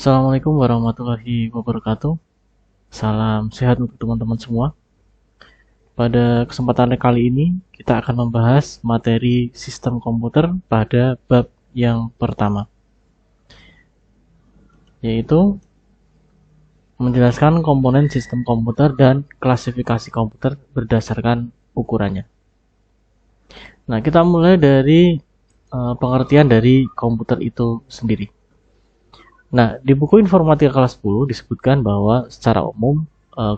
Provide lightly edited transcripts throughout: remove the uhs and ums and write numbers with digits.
Assalamualaikum warahmatullahi wabarakatuh. Salam sehat untuk teman-teman semua. Pada kesempatan kali ini, kita akan membahas materi sistem komputer pada bab yang pertama, yaitu menjelaskan komponen sistem komputer dan klasifikasi komputer berdasarkan ukurannya. Nah, kita mulai dari pengertian dari komputer itu sendiri. Nah, di buku informatika kelas 10 disebutkan bahwa secara umum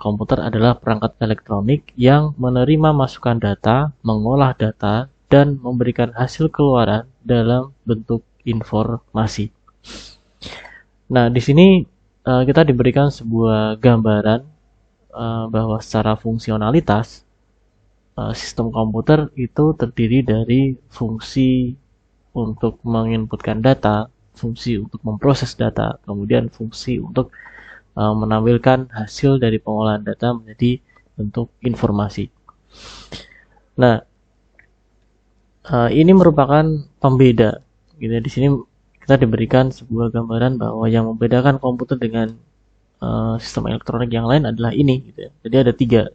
komputer adalah perangkat elektronik yang menerima masukan data, mengolah data, dan memberikan hasil keluaran dalam bentuk informasi. Nah, di sini kita diberikan sebuah gambaran bahwa secara fungsionalitas sistem komputer itu terdiri dari fungsi untuk menginputkan data, fungsi untuk memproses data, kemudian fungsi untuk menampilkan hasil dari pengolahan data menjadi bentuk informasi. Nah, ini merupakan pembeda. Gitu. Di sini kita diberikan sebuah gambaran bahwa yang membedakan komputer dengan sistem elektronik yang lain adalah ini. Gitu. Jadi ada 3.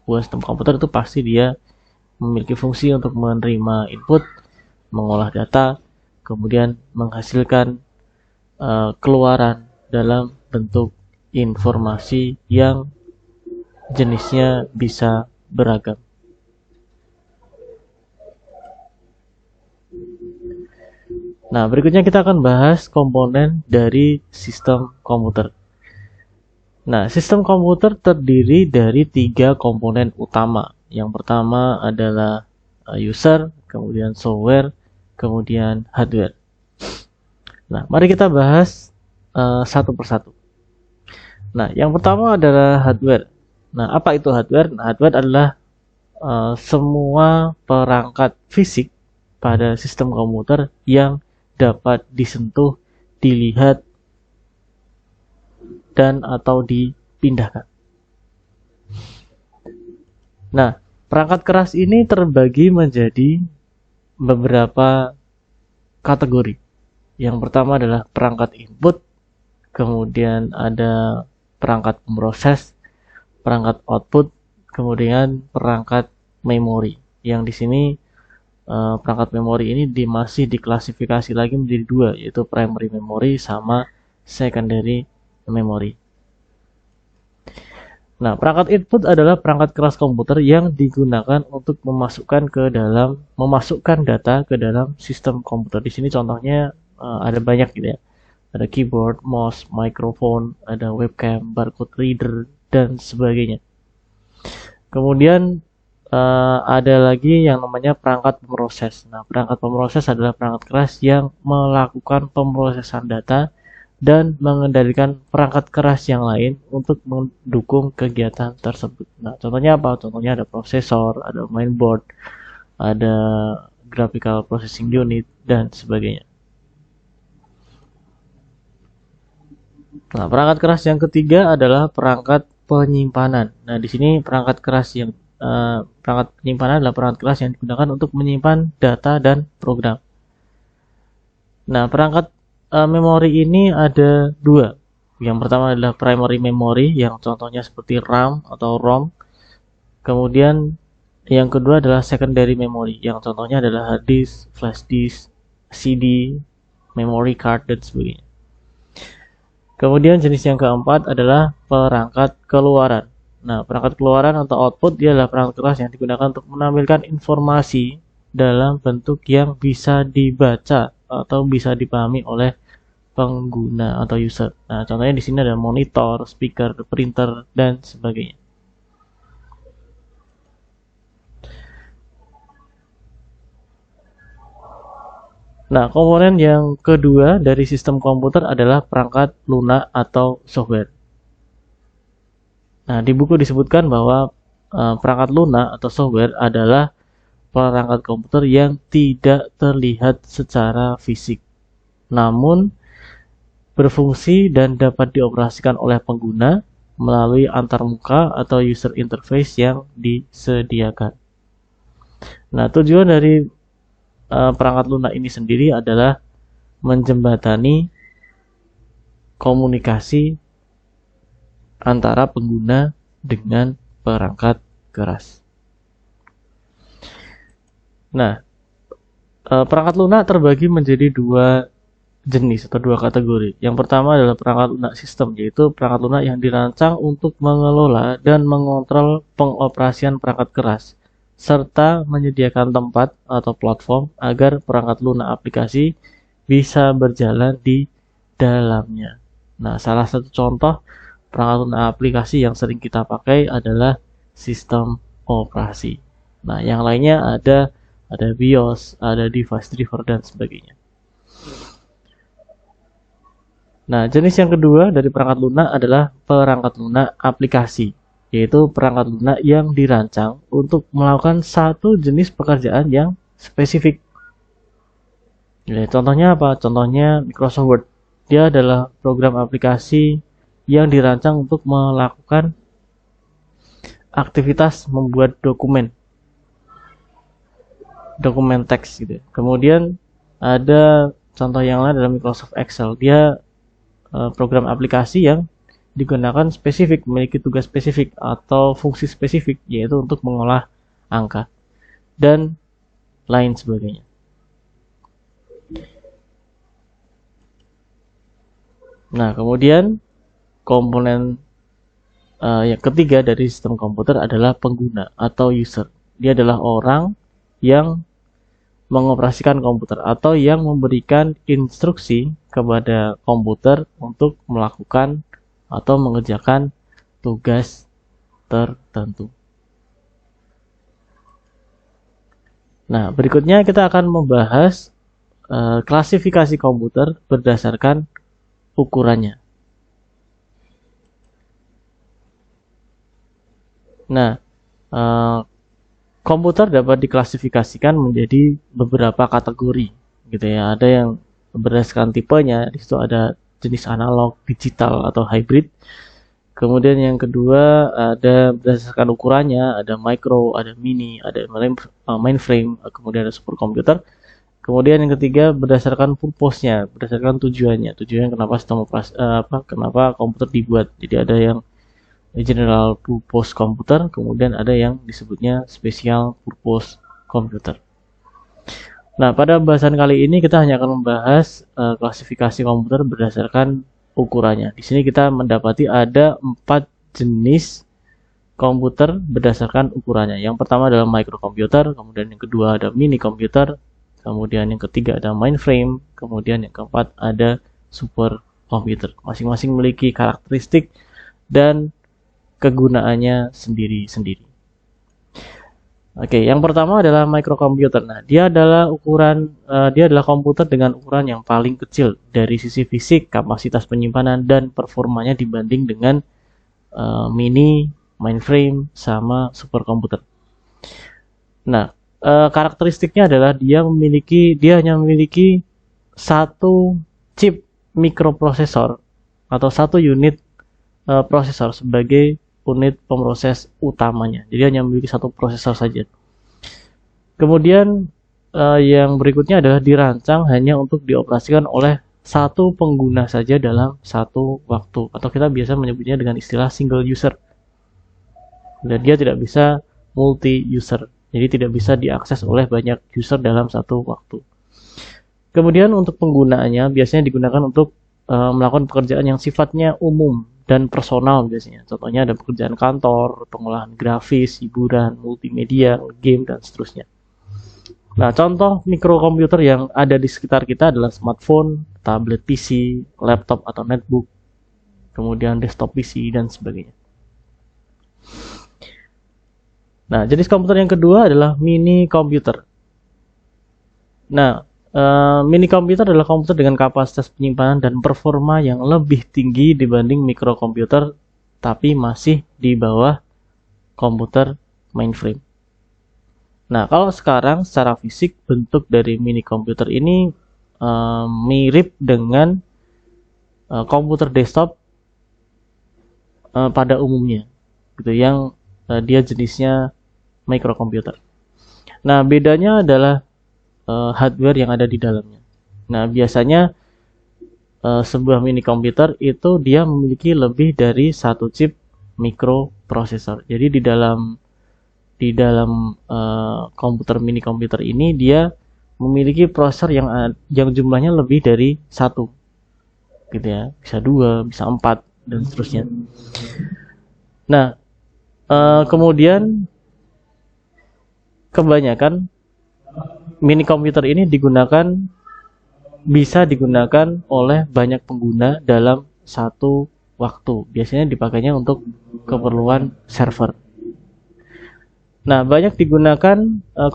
Sebuah sistem komputer itu pasti dia memiliki fungsi untuk menerima input, mengolah data, kemudian menghasilkan keluaran dalam bentuk informasi yang jenisnya bisa beragam. Nah, berikutnya kita akan bahas komponen dari sistem komputer. Nah, sistem komputer terdiri dari 3 komponen utama. Yang pertama adalah user, kemudian software, kemudian hardware. Nah, mari kita bahas satu persatu. Nah, yang pertama adalah hardware. Nah, apa itu hardware? Nah, hardware adalah semua perangkat fisik pada sistem komputer yang dapat disentuh, dilihat, dan atau dipindahkan. Nah, perangkat keras ini terbagi menjadi beberapa kategori. Yang pertama adalah perangkat input, kemudian ada perangkat pemroses, perangkat output, kemudian perangkat memori. Yang di sini perangkat memori ini masih diklasifikasi lagi menjadi 2, yaitu primary memory sama secondary memory. Nah, perangkat input adalah perangkat keras komputer yang digunakan untuk memasukkan data ke dalam sistem komputer. Di sini contohnya ada banyak gitu ya. Ada keyboard, mouse, microphone, ada webcam, barcode reader, dan sebagainya. Kemudian ada lagi yang namanya perangkat pemroses. Nah, perangkat pemroses adalah perangkat keras yang melakukan pemrosesan data dan mengendalikan perangkat keras yang lain untuk mendukung kegiatan tersebut. Nah, contohnya apa? Contohnya ada prosesor, ada mainboard, ada graphical processing unit, dan sebagainya. Nah, perangkat keras yang ketiga adalah perangkat penyimpanan. Nah, di sini perangkat penyimpanan adalah perangkat keras yang digunakan untuk menyimpan data dan program. Nah, perangkat memori ini ada 2. Yang pertama adalah primary memory, yang contohnya seperti RAM atau ROM. Kemudian yang kedua adalah secondary memory, yang contohnya adalah hard disk, flash disk, CD, memory card, dan sebagainya. Kemudian jenis yang keempat adalah perangkat keluaran. Nah, perangkat keluaran atau output dia adalah perangkat keras yang digunakan untuk menampilkan informasi dalam bentuk yang bisa dibaca atau bisa dipahami oleh pengguna atau user. Nah, contohnya di sini ada monitor, speaker, printer, dan sebagainya. Nah, komponen yang kedua dari sistem komputer adalah perangkat lunak atau software. Nah, di buku disebutkan bahwa perangkat lunak atau software adalah perangkat komputer yang tidak terlihat secara fisik, namun berfungsi dan dapat dioperasikan oleh pengguna melalui antarmuka atau user interface yang disediakan. Nah, tujuan dari perangkat lunak ini sendiri adalah menjembatani komunikasi antara pengguna dengan perangkat keras. Nah, perangkat lunak terbagi menjadi dua jenis atau dua kategori. Yang pertama adalah perangkat lunak sistem, yaitu perangkat lunak yang dirancang untuk mengelola dan mengontrol pengoperasian perangkat keras, serta menyediakan tempat atau platform agar perangkat lunak aplikasi bisa berjalan di dalamnya. Nah, salah satu contoh perangkat lunak aplikasi yang sering kita pakai adalah sistem operasi. Nah, yang lainnya ada BIOS, ada device driver dan sebagainya. Nah, jenis yang kedua dari perangkat lunak adalah perangkat lunak aplikasi, yaitu perangkat lunak yang dirancang untuk melakukan satu jenis pekerjaan yang spesifik. Ya, contohnya apa? Contohnya Microsoft Word. Dia adalah program aplikasi yang dirancang untuk melakukan aktivitas membuat dokumen teks gitu. Kemudian ada contoh yang lain adalah Microsoft Excel. Dia program aplikasi yang digunakan spesifik, memiliki tugas spesifik atau fungsi spesifik, yaitu untuk mengolah angka dan lain sebagainya. Nah, kemudian komponen yang ketiga dari sistem komputer adalah pengguna atau user. Dia adalah orang yang mengoperasikan komputer atau yang memberikan instruksi kepada komputer untuk melakukan atau mengerjakan tugas tertentu. Nah, berikutnya kita akan membahas klasifikasi komputer berdasarkan ukurannya. Nah, komputer dapat diklasifikasikan menjadi beberapa kategori, gitu ya. Ada yang berdasarkan tipenya, di situ ada jenis analog, digital atau hybrid. Kemudian yang kedua ada berdasarkan ukurannya, ada micro, ada mini, ada mainframe, kemudian ada superkomputer. Kemudian yang ketiga berdasarkan purpose-nya, berdasarkan tujuannya kenapa kenapa komputer dibuat. Jadi ada yang general purpose komputer, kemudian ada yang disebutnya special purpose komputer. Nah, pada bahasan kali ini kita hanya akan membahas klasifikasi komputer berdasarkan ukurannya. Di sini kita mendapati ada 4 jenis komputer berdasarkan ukurannya. Yang pertama adalah microkomputer, kemudian yang kedua ada mini komputer, kemudian yang ketiga ada mainframe, kemudian yang keempat ada superkomputer. Masing-masing memiliki karakteristik dan kegunaannya sendiri-sendiri. Oke, yang pertama adalah microkomputer. Nah, dia adalah komputer dengan ukuran yang paling kecil dari sisi fisik, kapasitas penyimpanan dan performanya dibanding dengan mini, mainframe sama superkomputer. Nah, karakteristiknya adalah dia hanya memiliki satu chip mikroprosesor atau satu unit prosesor sebagai unit pemroses utamanya. Jadi hanya memiliki satu prosesor saja. Kemudian yang berikutnya adalah dirancang hanya untuk dioperasikan oleh satu pengguna saja dalam satu waktu, atau kita biasa menyebutnya dengan istilah single user. Dan dia tidak bisa multi user. Jadi tidak bisa diakses oleh banyak user dalam satu waktu. Kemudian untuk penggunaannya biasanya digunakan untuk melakukan pekerjaan yang sifatnya umum dan personal biasanya. Contohnya ada pekerjaan kantor, pengolahan grafis, hiburan, multimedia, game, dan seterusnya. Nah, contoh mikrokomputer yang ada di sekitar kita adalah smartphone, tablet PC, laptop atau netbook, kemudian desktop PC, dan sebagainya. Nah, jenis komputer yang kedua adalah mini komputer. Nah, mini komputer adalah komputer dengan kapasitas penyimpanan dan performa yang lebih tinggi dibanding mikrokomputer, tapi masih di bawah komputer mainframe. Nah, kalau sekarang secara fisik bentuk dari mini komputer ini mirip dengan komputer desktop pada umumnya, gitu, yang dia jenisnya mikrokomputer. Nah, bedanya adalah hardware yang ada di dalamnya. Nah, biasanya sebuah mini komputer itu dia memiliki lebih dari satu chip mikroprosesor. Jadi di dalam komputer mini komputer ini dia memiliki prosesor yang jumlahnya lebih dari satu, gitu ya, bisa dua, bisa empat, dan seterusnya. Nah, kemudian kebanyakan mini komputer ini bisa digunakan oleh banyak pengguna dalam satu waktu. Biasanya dipakainya untuk keperluan server. Nah, banyak digunakan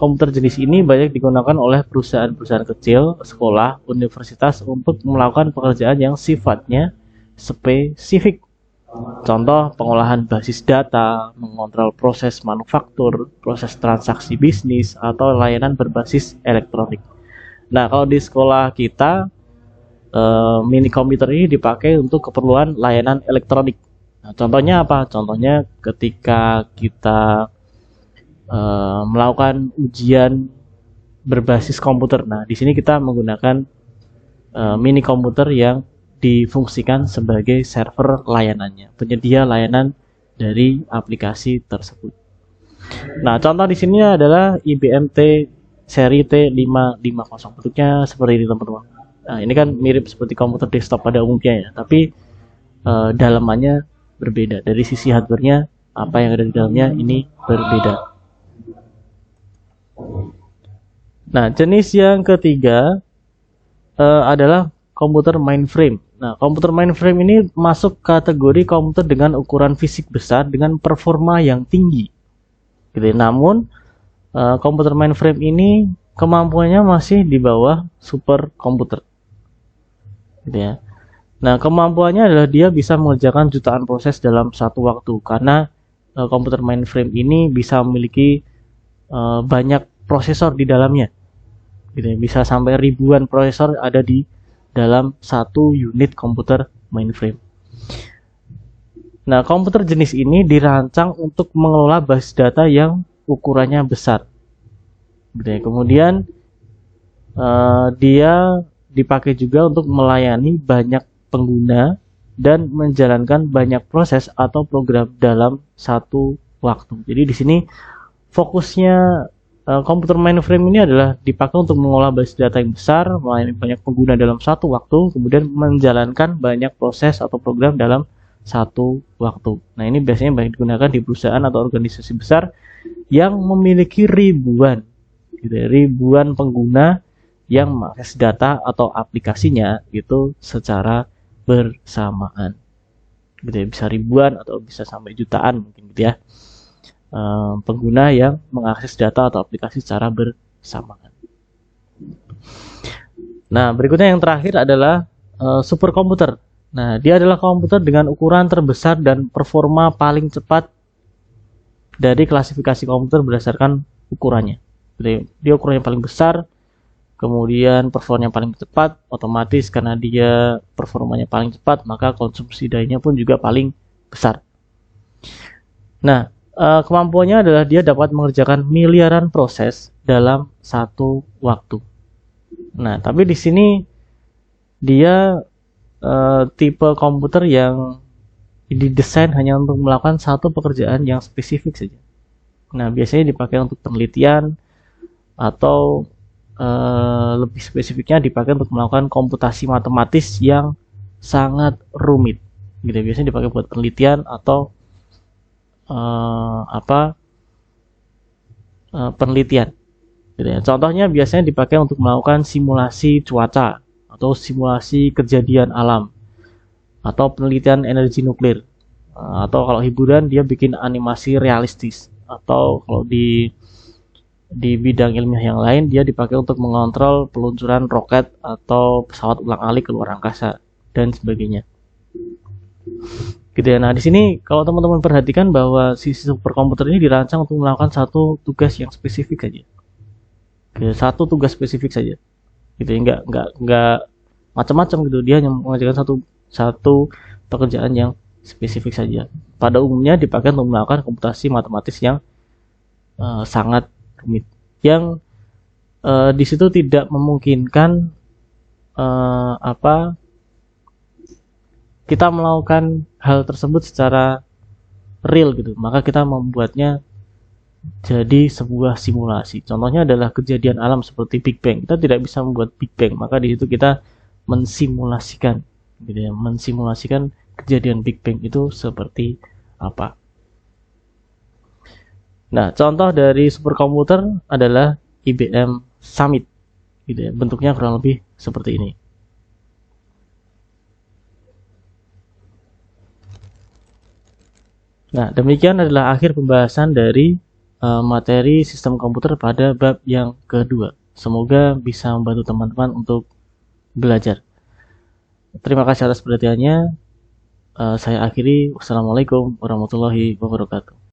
komputer jenis ini banyak digunakan oleh perusahaan-perusahaan kecil, sekolah, universitas untuk melakukan pekerjaan yang sifatnya spesifik. Contoh, pengolahan basis data, mengontrol proses manufaktur, proses transaksi bisnis, atau layanan berbasis elektronik. Nah, kalau di sekolah kita, mini komputer ini dipakai untuk keperluan layanan elektronik. Nah, contohnya apa? Contohnya ketika kita melakukan ujian berbasis komputer. Nah, di sini kita menggunakan mini komputer yang difungsikan sebagai server layanannya, penyedia layanan dari aplikasi tersebut. Nah, contoh di sini adalah IBM T seri T550. Bentuknya seperti ini, teman-teman. Nah, ini kan mirip seperti komputer desktop pada umumnya ya, tapi dalamannya berbeda. Dari sisi hardware-nya, apa yang ada di dalamnya ini berbeda. Nah, jenis yang ketiga adalah komputer mainframe. Nah, komputer mainframe ini masuk kategori komputer dengan ukuran fisik besar dengan performa yang tinggi. Gitu. Namun, komputer mainframe ini kemampuannya masih di bawah superkomputer. Gitu ya. Nah, kemampuannya adalah dia bisa mengerjakan jutaan proses dalam satu waktu, karena komputer mainframe ini bisa memiliki banyak prosesor di dalamnya, gitu ya. Bisa sampai ribuan prosesor ada di dalam satu unit komputer mainframe. Nah, komputer jenis ini dirancang untuk mengelola basis data yang ukurannya besar, gitu ya. Kemudian dia dipakai juga untuk melayani banyak pengguna dan menjalankan banyak proses atau program dalam satu waktu. Jadi di sini fokusnya komputer mainframe ini adalah dipakai untuk mengolah basis data yang besar, melayani banyak pengguna dalam satu waktu, kemudian menjalankan banyak proses atau program dalam satu waktu. Nah, ini biasanya banyak digunakan di perusahaan atau organisasi besar yang memiliki ribuan pengguna yang mengakses data atau aplikasinya itu secara bersamaan. Gitu ya, bisa ribuan atau bisa sampai jutaan mungkin, gitu ya. Pengguna yang mengakses data atau aplikasi secara bersamaan. Nah, berikutnya yang terakhir adalah superkomputer. Nah, dia adalah komputer dengan ukuran terbesar dan performa paling cepat dari klasifikasi komputer berdasarkan ukurannya. Jadi, dia ukurannya paling besar, kemudian performanya paling cepat, otomatis karena dia performanya paling cepat, maka konsumsi dayanya pun juga paling besar. Nah, kemampuannya adalah dia dapat mengerjakan miliaran proses dalam satu waktu. Nah, tapi di sini dia tipe komputer yang didesain hanya untuk melakukan satu pekerjaan yang spesifik saja. Nah, biasanya dipakai untuk penelitian atau lebih spesifiknya dipakai untuk melakukan komputasi matematis yang sangat rumit. Gitu, biasanya dipakai buat penelitian atau penelitian, gitu ya. Contohnya biasanya dipakai untuk melakukan simulasi cuaca atau simulasi kejadian alam atau penelitian energi nuklir, atau kalau hiburan dia bikin animasi realistis, atau kalau di bidang ilmiah yang lain dia dipakai untuk mengontrol peluncuran roket atau pesawat ulang-alik ke luar angkasa dan sebagainya. Gitu ya. Nah, di sini kalau teman-teman perhatikan bahwa si superkomputer ini dirancang untuk melakukan satu tugas yang spesifik saja. Gitu, satu tugas spesifik saja. Gitu ya, enggak macam-macam gitu. Dia hanya mengerjakan satu pekerjaan yang spesifik saja. Pada umumnya dipakai untuk melakukan komputasi matematis yang sangat rumit. Yang di situ tidak memungkinkan kita melakukan hal tersebut secara real gitu, maka kita membuatnya jadi sebuah simulasi. Contohnya adalah kejadian alam seperti Big Bang. Kita tidak bisa membuat Big Bang, maka di situ kita mensimulasikan, gitu ya, mensimulasikan kejadian Big Bang itu seperti apa. Nah, contoh dari superkomputer adalah IBM Summit, gitu ya. Bentuknya kurang lebih seperti ini. Nah, demikian adalah akhir pembahasan dari materi sistem komputer pada bab yang kedua. Semoga bisa membantu teman-teman untuk belajar. Terima kasih atas perhatiannya. Saya akhiri. Wassalamualaikum warahmatullahi wabarakatuh.